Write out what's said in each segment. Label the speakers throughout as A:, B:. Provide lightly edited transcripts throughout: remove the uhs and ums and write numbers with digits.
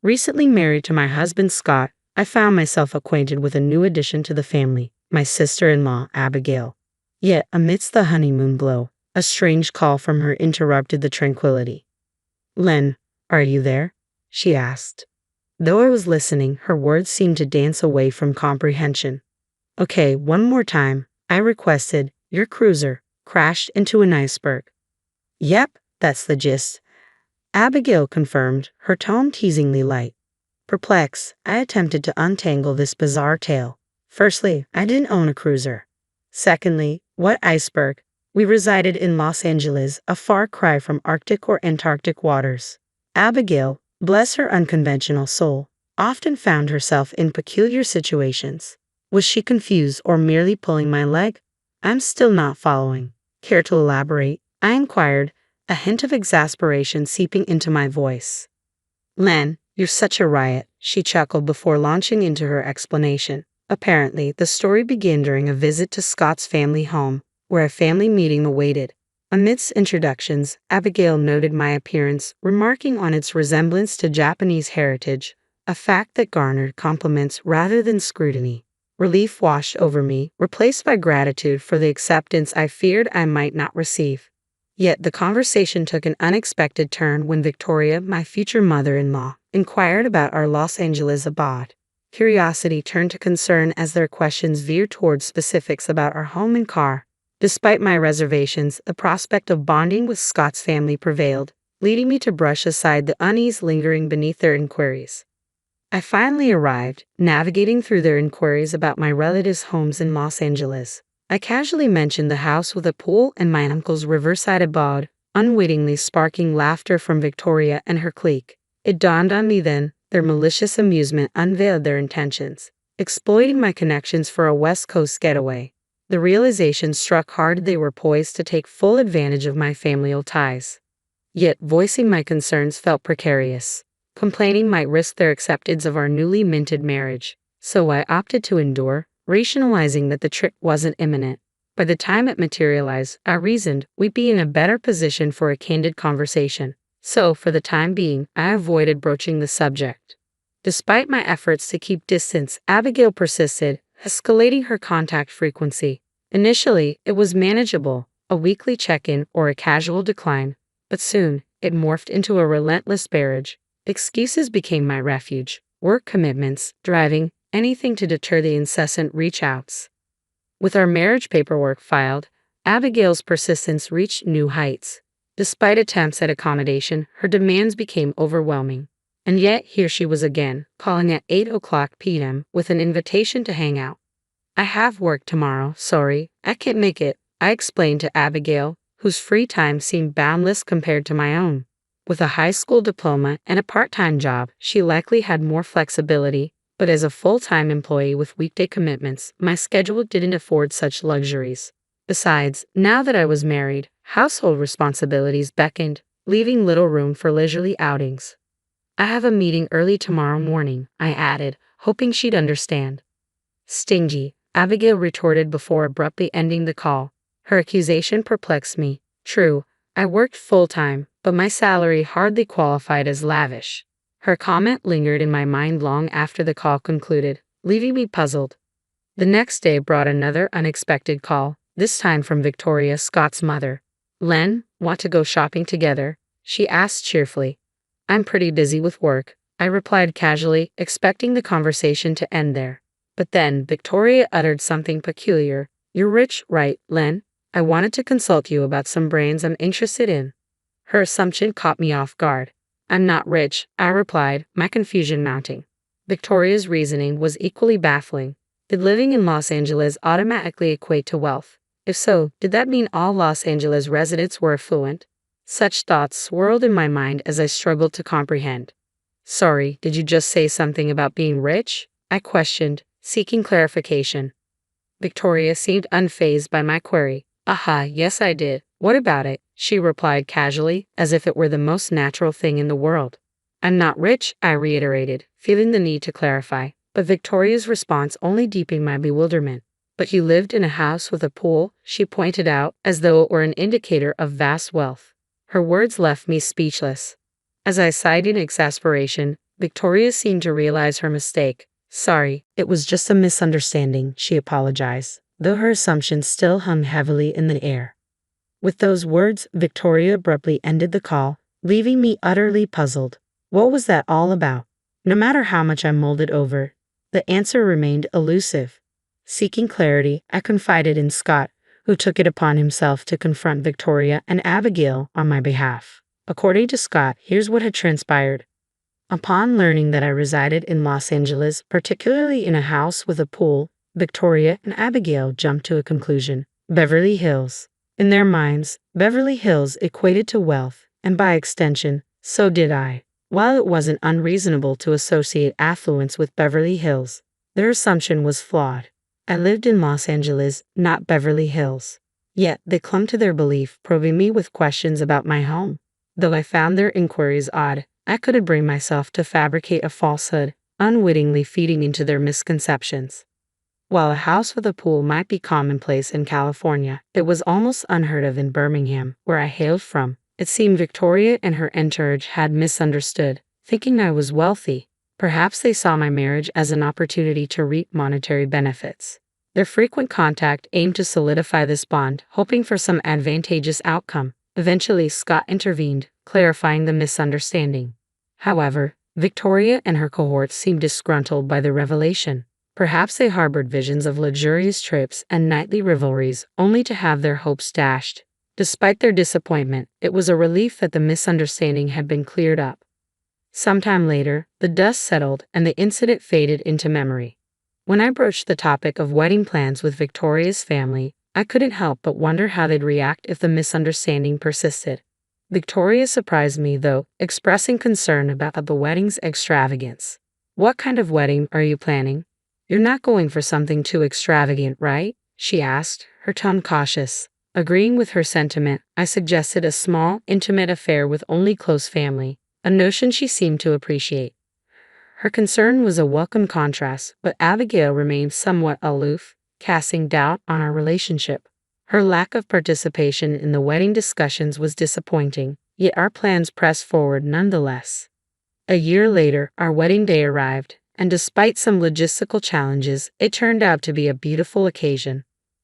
A: Recently married to my husband Scott, I found myself acquainted with a new addition to the family, my sister-in-law, Abigail. Yet, amidst the honeymoon glow, a strange call from her interrupted the tranquility. "Len, are you there?" she asked. Though I was listening, her words seemed to dance away from comprehension. "Okay, one more time," I requested. "Your cruiser crashed into an iceberg." "Yep, that's the gist," Abigail confirmed, her tone teasingly light. Perplexed, I attempted to untangle this bizarre tale. Firstly, I didn't own a cruiser. Secondly, what iceberg? We resided in Los Angeles, a far cry from Arctic or Antarctic waters. Abigail, bless her unconventional soul, often found herself in peculiar situations. Was she confused or merely pulling my leg? I'm still not following. Care to elaborate? I inquired, a hint of exasperation seeping into my voice. "Len, you're such a riot," she chuckled before launching into her explanation. Apparently, the story began during a visit to Scott's family home, where a family meeting awaited. Amidst introductions, Abigail noted my appearance, remarking on its resemblance to Japanese heritage, a fact that garnered compliments rather than scrutiny. Relief washed over me, replaced by gratitude for the acceptance I feared I might not receive. Yet the conversation took an unexpected turn when Victoria, my future mother-in-law, inquired about our Los Angeles abode. Curiosity turned to concern as their questions veered towards specifics about our home and car. Despite my reservations, the prospect of bonding with Scott's family prevailed, leading me to brush aside the unease lingering beneath their inquiries. I finally arrived, navigating through their inquiries about my relatives' homes in Los Angeles. I casually mentioned the house with a pool and my uncle's riverside abode, unwittingly sparking laughter from Victoria and her clique. It dawned on me then, their malicious amusement unveiled their intentions, exploiting my connections for a West Coast getaway. The realization struck hard they were poised to take full advantage of my familial ties. Yet voicing my concerns felt precarious. Complaining might risk their acceptance of our newly minted marriage, so I opted to endure, rationalizing that the trick wasn't imminent. By the time it materialized, I reasoned, we'd be in a better position for a candid conversation. So, for the time being, I avoided broaching the subject. Despite my efforts to keep distance, Abigail persisted, escalating her contact frequency. Initially, it was manageable, a weekly check-in or a casual decline, but soon, it morphed into a relentless barrage. Excuses became my refuge, work commitments, driving, anything to deter the incessant reach-outs. With our marriage paperwork filed, Abigail's persistence reached new heights. Despite attempts at accommodation, her demands became overwhelming. And yet here she was again, calling at 8:00 p.m. with an invitation to hang out. "I have work tomorrow, sorry, I can't make it," I explained to Abigail, whose free time seemed boundless compared to my own. With a high school diploma and a part-time job, she likely had more flexibility, but as a full-time employee with weekday commitments, my schedule didn't afford such luxuries. Besides, now that I was married, household responsibilities beckoned, leaving little room for leisurely outings. "I have a meeting early tomorrow morning," I added, hoping she'd understand. "Stingy," Abigail retorted before abruptly ending the call. Her accusation perplexed me. True, I worked full-time, but my salary hardly qualified as lavish. Her comment lingered in my mind long after the call concluded, leaving me puzzled. The next day brought another unexpected call, this time from Victoria, Scott's mother. "Len, want to go shopping together?" she asked cheerfully. "I'm pretty busy with work," I replied casually, expecting the conversation to end there. But then Victoria uttered something peculiar. "You're rich, right, Len? I wanted to consult you about some brands I'm interested in." Her assumption caught me off guard. "I'm not rich," I replied, my confusion mounting. Victoria's reasoning was equally baffling. Did living in Los Angeles automatically equate to wealth? If so, did that mean all Los Angeles residents were affluent? Such thoughts swirled in my mind as I struggled to comprehend. "Sorry, did you just say something about being rich?" I questioned, seeking clarification. Victoria seemed unfazed by my query. "Aha, yes I did. What about it?" she replied casually, as if it were the most natural thing in the world. "I'm not rich," I reiterated, feeling the need to clarify, but Victoria's response only deepened my bewilderment. "But you lived in a house with a pool," she pointed out, as though it were an indicator of vast wealth. Her words left me speechless. As I sighed in exasperation, Victoria seemed to realize her mistake. Sorry, it was just a misunderstanding, she apologized, though her assumption still hung heavily in the air. With those words, Victoria abruptly ended the call, leaving me utterly puzzled. What was that all about? No matter how much I mulled it over, the answer remained elusive. Seeking clarity, I confided in Scott, who took it upon himself to confront Victoria and Abigail on my behalf. According to Scott, here's what had transpired. Upon learning that I resided in Los Angeles, particularly in a house with a pool, Victoria and Abigail jumped to a conclusion. Beverly Hills. In their minds, Beverly Hills equated to wealth, and by extension, so did I. While it wasn't unreasonable to associate affluence with Beverly Hills, their assumption was flawed. I lived in Los Angeles, not Beverly Hills. Yet they clung to their belief, probing me with questions about my home. Though I found their inquiries odd, I couldn't bring myself to fabricate a falsehood, unwittingly feeding into their misconceptions. While a house with a pool might be commonplace in California, it was almost unheard of in Birmingham, where I hailed from. It seemed Victoria and her entourage had misunderstood, thinking I was wealthy. Perhaps they saw my marriage as an opportunity to reap monetary benefits. Their frequent contact aimed to solidify this bond, hoping for some advantageous outcome. Eventually, Scott intervened, clarifying the misunderstanding. However, Victoria and her cohorts seemed disgruntled by the revelation. Perhaps they harbored visions of luxurious trips and nightly revelries, only to have their hopes dashed. Despite their disappointment, it was a relief that the misunderstanding had been cleared up. Sometime later, the dust settled and the incident faded into memory. When I broached the topic of wedding plans with Victoria's family, I couldn't help but wonder how they'd react if the misunderstanding persisted. Victoria surprised me, though, expressing concern about the wedding's extravagance. "What kind of wedding are you planning? You're not going for something too extravagant, right?" she asked, her tone cautious. Agreeing with her sentiment, I suggested a small, intimate affair with only close family, a notion she seemed to appreciate. Her concern was a welcome contrast, but Abigail remained somewhat aloof, casting doubt on our relationship. Her lack of participation in the wedding discussions was disappointing, yet our plans pressed forward nonetheless. A year later, our wedding day arrived, and despite some logistical challenges, it turned out to be a beautiful occasion.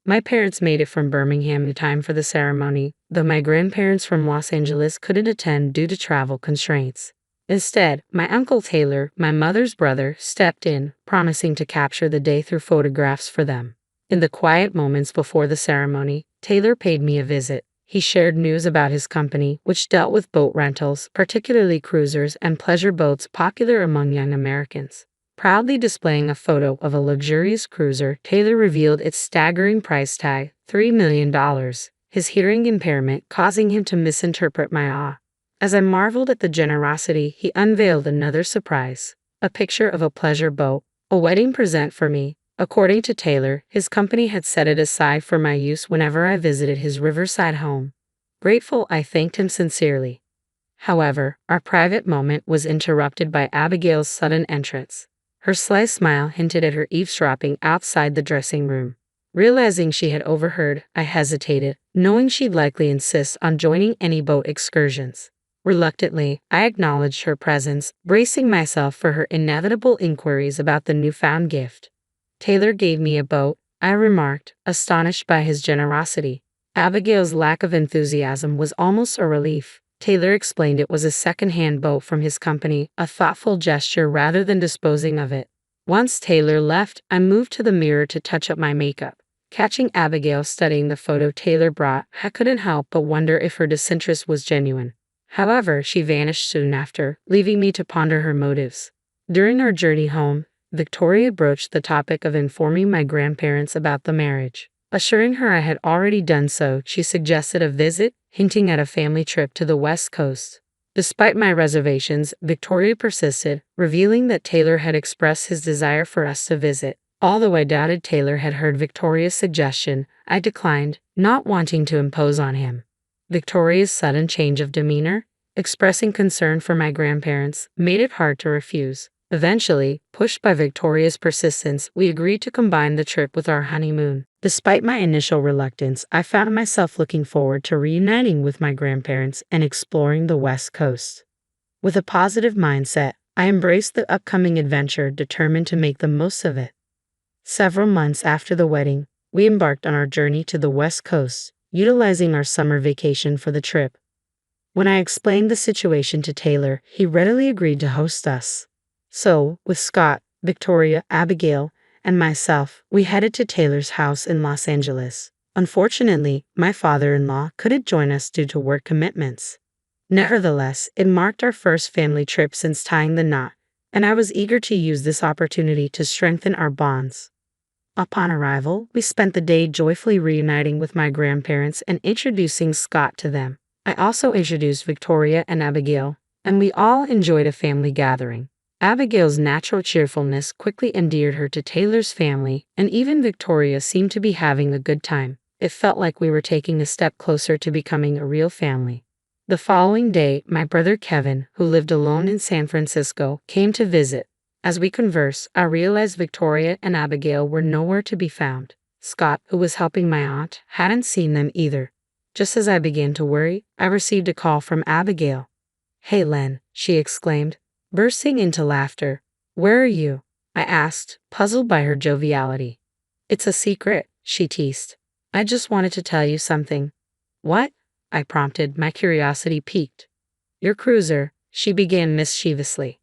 A: My parents made it from Birmingham in time for the ceremony, though my grandparents from Los Angeles couldn't attend due to travel constraints. Instead, my uncle Taylor, my mother's brother, stepped in, promising to capture the day through photographs for them. In the quiet moments before the ceremony, Taylor paid me a visit. He shared news about his company, which dealt with boat rentals, particularly cruisers and pleasure boats popular among young Americans. Proudly displaying a photo of a luxurious cruiser, Taylor revealed its staggering price tag, $3 million, his hearing impairment causing him to misinterpret my awe. As I marveled at the generosity, he unveiled another surprise, a picture of a pleasure boat, a wedding present for me. According to Taylor, his company had set it aside for my use whenever I visited his riverside home. Grateful, I thanked him sincerely. However, our private moment was interrupted by Abigail's sudden entrance. Her sly smile hinted at her eavesdropping outside the dressing room. Realizing she had overheard, I hesitated, knowing she'd likely insist on joining any boat excursions. Reluctantly, I acknowledged her presence, bracing myself for her inevitable inquiries about the newfound gift. "Taylor gave me a boat," I remarked, astonished by his generosity. Abigail's lack of enthusiasm was almost a relief. Taylor explained it was a second-hand boat from his company, a thoughtful gesture rather than disposing of it. Once Taylor left, I moved to the mirror to touch up my makeup. Catching Abigail studying the photo Taylor brought, I couldn't help but wonder if her disinterest was genuine. However, she vanished soon after, leaving me to ponder her motives. During our journey home, Victoria broached the topic of informing my grandparents about the marriage. Assuring her I had already done so, she suggested a visit, hinting at a family trip to the West Coast. Despite my reservations, Victoria persisted, revealing that Taylor had expressed his desire for us to visit. Although I doubted Taylor had heard Victoria's suggestion, I declined, not wanting to impose on him. Victoria's sudden change of demeanor, expressing concern for my grandparents, made it hard to refuse. Eventually, pushed by Victoria's persistence, we agreed to combine the trip with our honeymoon. Despite my initial reluctance, I found myself looking forward to reuniting with my grandparents and exploring the West Coast. With a positive mindset, I embraced the upcoming adventure, determined to make the most of it. Several months after the wedding, we embarked on our journey to the West Coast, utilizing our summer vacation for the trip. When I explained the situation to Taylor, he readily agreed to host us. So, with Scott, Victoria, Abigail, and myself, we headed to Taylor's house in Los Angeles. Unfortunately, my father-in-law couldn't join us due to work commitments. Nevertheless, it marked our first family trip since tying the knot, and I was eager to use this opportunity to strengthen our bonds. Upon arrival, we spent the day joyfully reuniting with my grandparents and introducing Scott to them. I also introduced Victoria and Abigail, and we all enjoyed a family gathering. Abigail's natural cheerfulness quickly endeared her to Taylor's family, and even Victoria seemed to be having a good time. It felt like we were taking a step closer to becoming a real family. The following day, my brother Kevin, who lived alone in San Francisco, came to visit. As we conversed, I realized Victoria and Abigail were nowhere to be found. Scott, who was helping my aunt, hadn't seen them either. Just as I began to worry, I received a call from Abigail. "Hey, Len," she exclaimed, bursting into laughter. "Where are you?" I asked, puzzled by her joviality. "It's a secret," she teased. "I just wanted to tell you something." "What?" I prompted, my curiosity piqued. "Your cruiser," she began mischievously.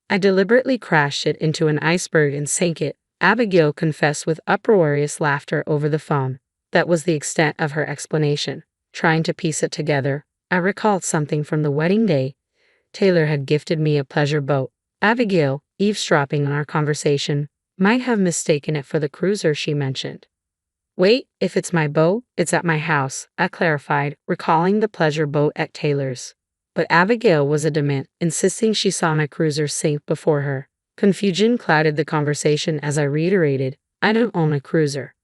A: "I deliberately crashed it into an iceberg and sank it," Abigail confessed with uproarious laughter over the phone. That was the extent of her explanation. Trying to piece it together, I recalled something from the wedding day. Taylor had gifted me a pleasure boat. Abigail, eavesdropping on our conversation, might have mistaken it for the cruiser she mentioned. "Wait, if it's my boat, it's at my house," I clarified, recalling the pleasure boat at Taylor's. But Abigail was adamant, insisting she saw my cruiser sink before her. Confusion clouded the conversation as I reiterated, "I don't own a cruiser."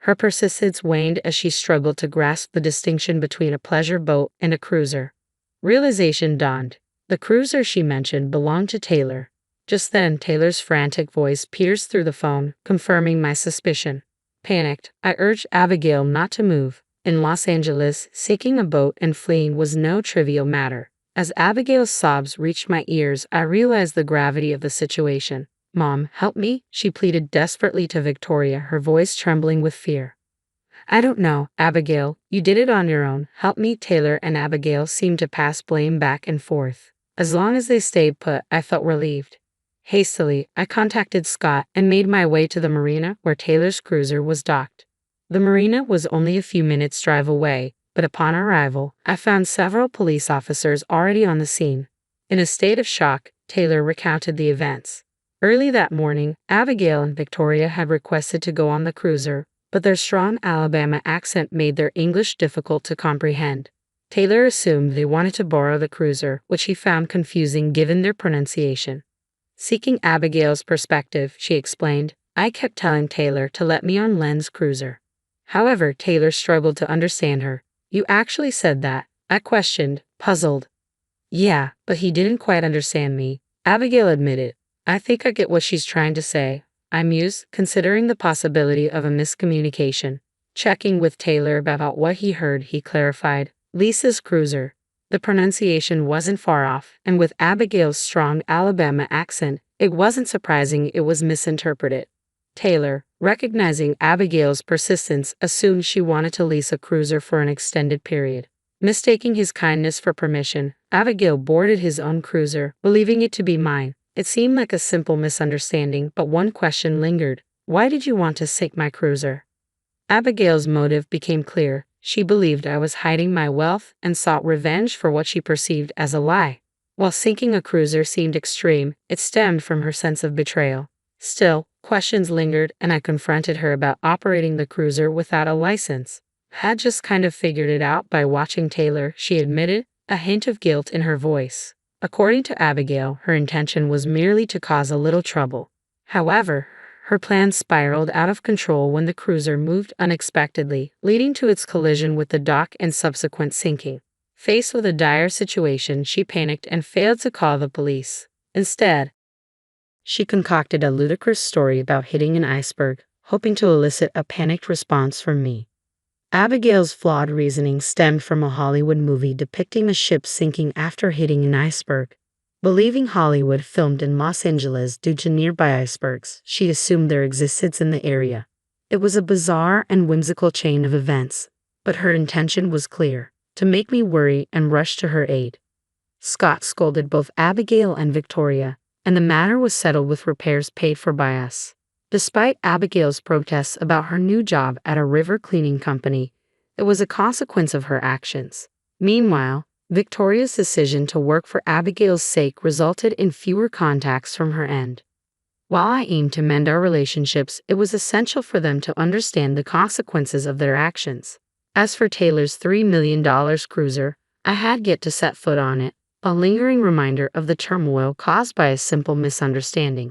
A: Her persistence waned as she struggled to grasp the distinction between a pleasure boat and a cruiser. Realization dawned. The cruiser she mentioned belonged to Taylor. Just then, Taylor's frantic voice pierced through the phone, confirming my suspicion. Panicked, I urged Abigail not to move. In Los Angeles, seeking a boat and fleeing was no trivial matter. As Abigail's sobs reached my ears, I realized the gravity of the situation. "Mom, help me," she pleaded desperately to Victoria, her voice trembling with fear. "I don't know, Abigail, you did it on your own. Help me." Taylor and Abigail seemed to pass blame back and forth. As long as they stayed put, I felt relieved. Hastily, I contacted Scott and made my way to the marina where Taylor's cruiser was docked. The marina was only a few minutes' drive away, but upon arrival, I found several police officers already on the scene. In a state of shock, Taylor recounted the events. Early that morning, Abigail and Victoria had requested to go on the cruiser, but their strong Alabama accent made their English difficult to comprehend. Taylor assumed they wanted to borrow the cruiser, which he found confusing given their pronunciation. Seeking Abigail's perspective, she explained, "I kept telling Taylor to let me on Len's cruiser." However, Taylor struggled to understand her. "You actually said that?" I questioned, puzzled. "Yeah, but he didn't quite understand me," Abigail admitted. "I think I get what she's trying to say," I mused, considering the possibility of a miscommunication. Checking with Taylor about what he heard, he clarified, "Lisa's cruiser." The pronunciation wasn't far off, and with Abigail's strong Alabama accent, it wasn't surprising it was misinterpreted. Taylor, recognizing Abigail's persistence, assumed she wanted to lease a cruiser for an extended period. Mistaking his kindness for permission, Abigail boarded his own cruiser, believing it to be mine. It seemed like a simple misunderstanding, but one question lingered. "Why did you want to sink my cruiser?" Abigail's motive became clear. She believed I was hiding my wealth and sought revenge for what she perceived as a lie. While sinking a cruiser seemed extreme, it stemmed from her sense of betrayal. Still, questions lingered, and I confronted her about operating the cruiser without a license. "Had just kind of figured it out by watching Taylor," she admitted, a hint of guilt in her voice. According to Abigail, her intention was merely to cause a little trouble. However, her plan spiraled out of control when the cruiser moved unexpectedly, leading to its collision with the dock and subsequent sinking. Faced with a dire situation, she panicked and failed to call the police. Instead, she concocted a ludicrous story about hitting an iceberg, hoping to elicit a panicked response from me. Abigail's flawed reasoning stemmed from a Hollywood movie depicting a ship sinking after hitting an iceberg. Believing Hollywood filmed in Los Angeles due to nearby icebergs, she assumed their existence in the area. It was a bizarre and whimsical chain of events, but her intention was clear: to make me worry and rush to her aid. Scott scolded both Abigail and Victoria, and the matter was settled with repairs paid for by us. Despite Abigail's protests about her new job at a river cleaning company, it was a consequence of her actions. Meanwhile, Victoria's decision to work for Abigail's sake resulted in fewer contacts from her end. While I aimed to mend our relationships, it was essential for them to understand the consequences of their actions. As for Taylor's $3 million cruiser, I had yet to set foot on it, a lingering reminder of the turmoil caused by a simple misunderstanding.